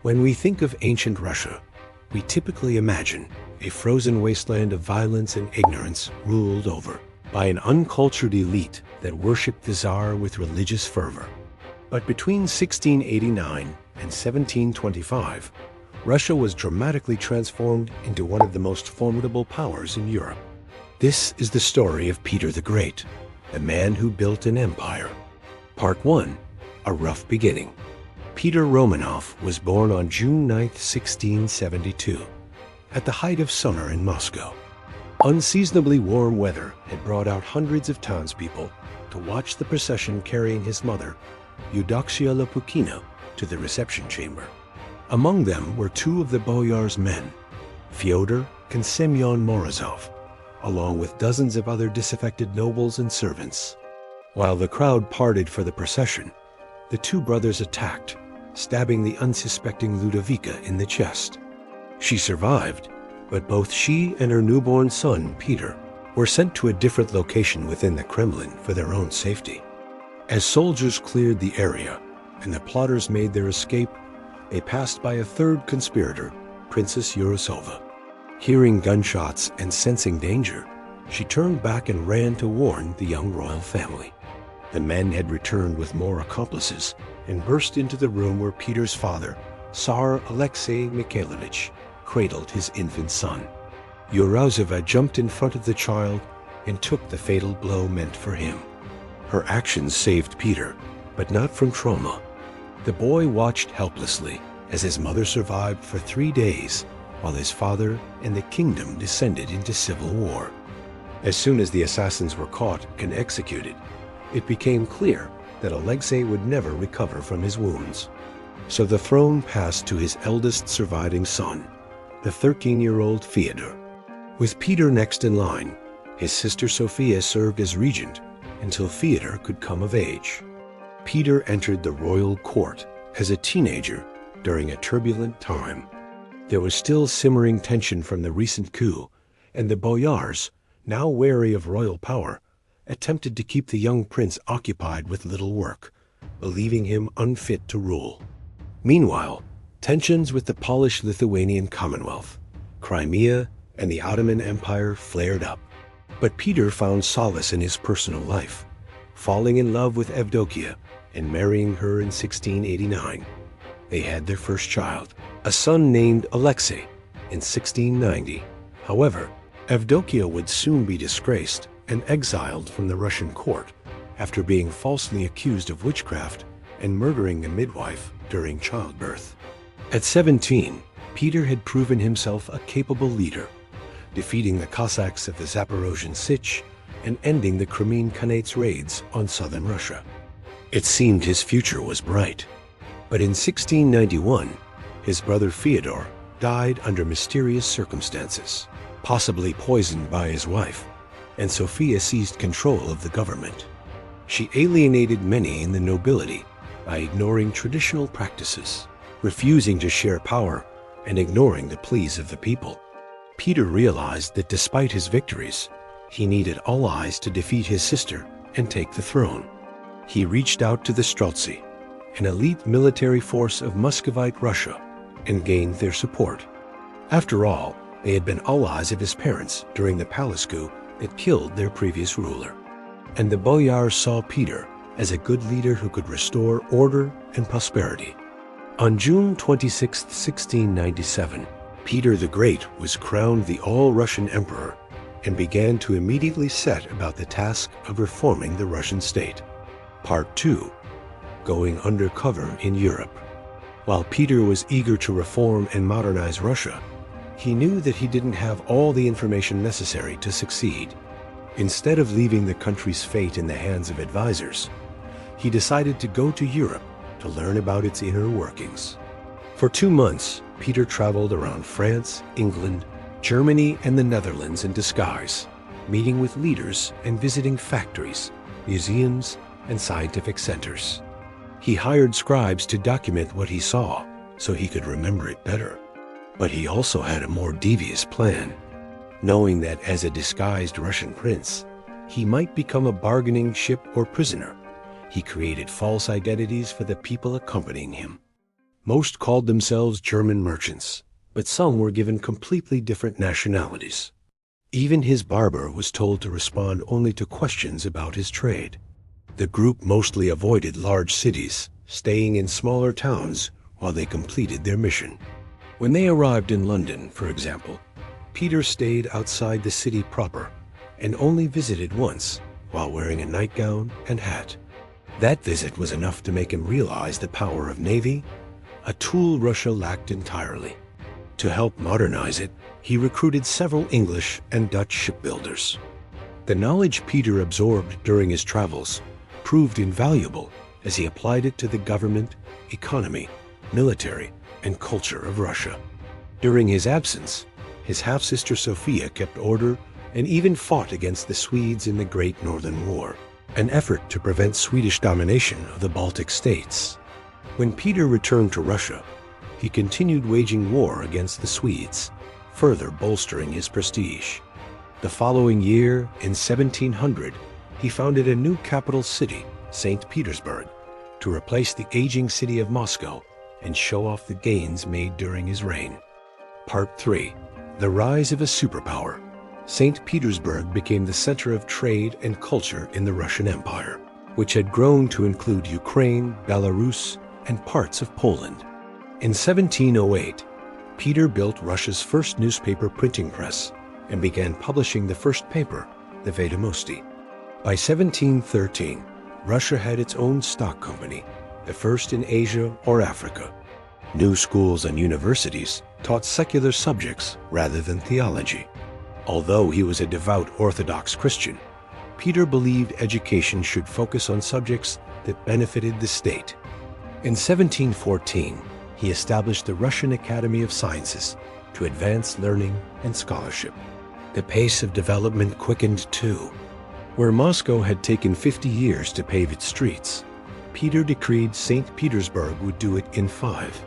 When we think of ancient Russia, we typically imagine a frozen wasteland of violence and ignorance ruled over by an uncultured elite that worshipped the Tsar with religious fervor. But between 1689 and 1725, Russia was dramatically transformed into one of the most formidable powers in Europe. This is the story of Peter the Great, a man who built an empire. Part 1. A Rough Beginning. Peter Romanov was born on June 9, 1672, at the height of summer in Moscow. Unseasonably warm weather had brought out hundreds of townspeople to watch the procession carrying his mother, Eudoxia Lopukina, to the reception chamber. Among them were two of the Boyar's men, Fyodor and Semyon Morozov, along with dozens of other disaffected nobles and servants. While the crowd parted for the procession, the two brothers attacked, stabbing the unsuspecting Ludovica in the chest. She survived, but both she and her newborn son, Peter, were sent to a different location within the Kremlin for their own safety. As soldiers cleared the area and the plotters made their escape, they passed by a third conspirator, Princess Urosova. Hearing gunshots and sensing danger, she turned back and ran to warn the young royal family. The men had returned with more accomplices and burst into the room where Peter's father, Tsar Alexei Mikhailovich, cradled his infant son. Urosova jumped in front of the child and took the fatal blow meant for him. Her actions saved Peter, but not from trauma. The boy watched helplessly as his mother survived for 3 days while his father and the kingdom descended into civil war. As soon as the assassins were caught and executed, it became clear that Alexei would never recover from his wounds. So the throne passed to his eldest surviving son, the 13-year-old Fyodor. With Peter next in line, his sister Sophia served as regent until Fyodor could come of age. Peter entered the royal court as a teenager during a turbulent time. There was still simmering tension from the recent coup, and the boyars, now wary of royal power, attempted to keep the young prince occupied with little work, believing him unfit to rule. Meanwhile, tensions with the Polish-Lithuanian Commonwealth, Crimea, and the Ottoman Empire flared up. But Peter found solace in his personal life, falling in love with Evdokia and marrying her in 1689. They had their first child, a son named Alexei, in 1690. However, Evdokia would soon be disgraced and exiled from the Russian court after being falsely accused of witchcraft and murdering a midwife during childbirth. At 17, Peter had proven himself a capable leader, defeating the Cossacks of the Zaporozhian Sich and ending the Crimean Khanate's raids on southern Russia. It seemed his future was bright. But in 1691, his brother Fyodor died under mysterious circumstances, possibly poisoned by his wife, and Sophia seized control of the government. She alienated many in the nobility by ignoring traditional practices, refusing to share power, and ignoring the pleas of the people. Peter realized that despite his victories, he needed allies to defeat his sister and take the throne. He reached out to the Streltsy, an elite military force of Muscovite Russia, and gained their support. After all, they had been allies of his parents during the palace coup that killed their previous ruler. And the boyars saw Peter as a good leader who could restore order and prosperity. On June 26, 1697, Peter the Great was crowned the all-Russian emperor and began to immediately set about the task of reforming the Russian state. Part 2. Going undercover in Europe. While Peter was eager to reform and modernize Russia, he knew that he didn't have all the information necessary to succeed. Instead of leaving the country's fate in the hands of advisors, he decided to go to Europe to learn about its inner workings. For 2 months, Peter traveled around France, England, Germany, and the Netherlands in disguise, meeting with leaders and visiting factories, museums, and scientific centers. He hired scribes to document what he saw so he could remember it better. But he also had a more devious plan. Knowing that as a disguised Russian prince, he might become a bargaining chip or prisoner, he created false identities for the people accompanying him. Most called themselves German merchants, but some were given completely different nationalities. Even his barber was told to respond only to questions about his trade. The group mostly avoided large cities, staying in smaller towns while they completed their mission. When they arrived in London, for example, Peter stayed outside the city proper and only visited once while wearing a nightgown and hat. That visit was enough to make him realize the power of navy, a tool Russia lacked entirely. To help modernize it, he recruited several English and Dutch shipbuilders. The knowledge Peter absorbed during his travels proved invaluable as he applied it to the government, economy, military, and culture of Russia. During his absence, his half-sister Sophia kept order and even fought against the Swedes in the Great Northern War, an effort to prevent Swedish domination of the Baltic states. When Peter returned to Russia, he continued waging war against the Swedes, further bolstering his prestige. The following year, in 1700, he founded a new capital city, St. Petersburg, to replace the aging city of Moscow and show off the gains made during his reign. Part 3. The Rise of a Superpower. St. Petersburg became the center of trade and culture in the Russian Empire, which had grown to include Ukraine, Belarus, and parts of Poland. In 1708, Peter built Russia's first newspaper printing press and began publishing the first paper, the Vedomosti. By 1713, Russia had its own stock company, the first in Asia or Africa. New schools and universities taught secular subjects rather than theology. Although he was a devout Orthodox Christian, Peter believed education should focus on subjects that benefited the state. In 1714, he established the Russian Academy of Sciences to advance learning and scholarship. The pace of development quickened too. Where Moscow had taken 50 years to pave its streets, Peter decreed St. Petersburg would do it in 5.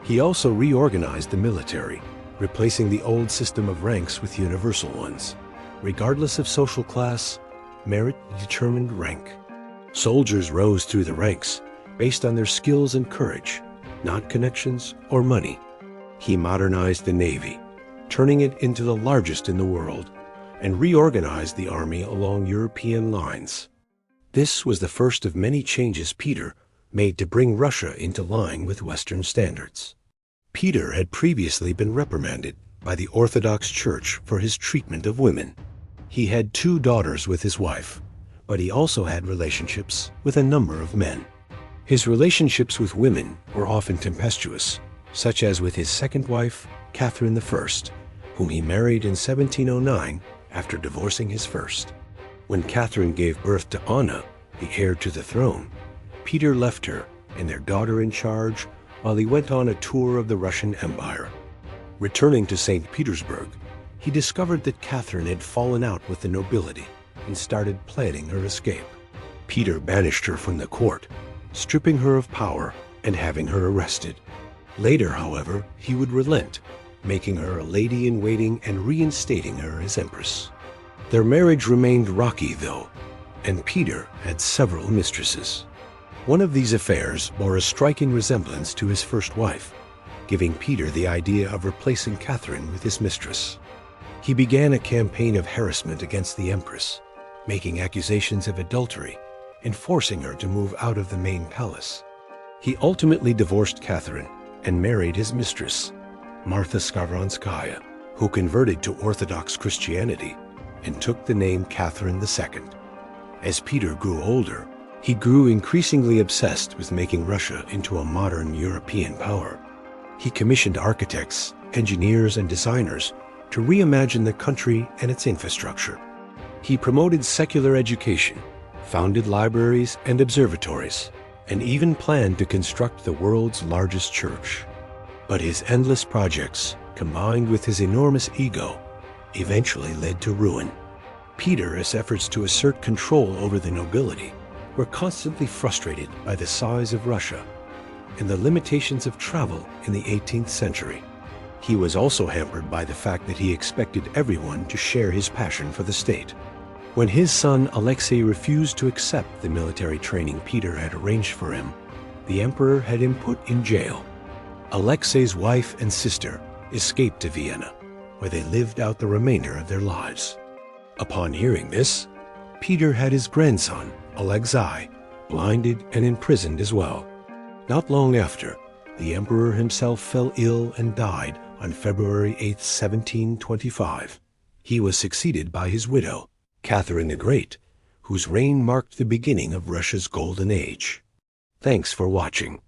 He also reorganized the military, replacing the old system of ranks with universal ones. Regardless of social class, merit determined rank. Soldiers rose through the ranks based on their skills and courage, not connections or money. He modernized the Navy, turning it into the largest in the world, and reorganized the army along European lines. This was the first of many changes Peter made to bring Russia into line with Western standards. Peter had previously been reprimanded by the Orthodox Church for his treatment of women. He had 2 daughters with his wife, but he also had relationships with a number of men. His relationships with women were often tempestuous, such as with his second wife, Catherine I, whom he married in 1709 after divorcing his first. When Catherine gave birth to Anna, the heir to the throne, Peter left her and their daughter in charge while he went on a tour of the Russian Empire. Returning to St. Petersburg, he discovered that Catherine had fallen out with the nobility and started planning her escape. Peter banished her from the court, stripping her of power and having her arrested. Later, however, he would relent, making her a lady-in-waiting and reinstating her as empress. Their marriage remained rocky, though, and Peter had several mistresses. One of these affairs bore a striking resemblance to his first wife, giving Peter the idea of replacing Catherine with his mistress. He began a campaign of harassment against the empress, making accusations of adultery and forcing her to move out of the main palace. He ultimately divorced Catherine and married his mistress, Martha Skavronskaya, who converted to Orthodox Christianity and took the name Catherine II. As Peter grew older, he grew increasingly obsessed with making Russia into a modern European power. He commissioned architects, engineers, and designers to reimagine the country and its infrastructure. He promoted secular education, founded libraries and observatories, and even planned to construct the world's largest church. But his endless projects, combined with his enormous ego, eventually led to ruin. Peter's efforts to assert control over the nobility were constantly frustrated by the size of Russia and the limitations of travel in the 18th century. He was also hampered by the fact that he expected everyone to share his passion for the state. When his son Alexei refused to accept the military training Peter had arranged for him, the emperor had him put in jail. Alexei's wife and sister escaped to Vienna, where they lived out the remainder of their lives. Upon hearing this, Peter had his grandson, Alexei, blinded and imprisoned as well. Not long after, the emperor himself fell ill and died on February 8, 1725. He was succeeded by his widow, Catherine the Great, whose reign marked the beginning of Russia's golden age. Thanks for watching.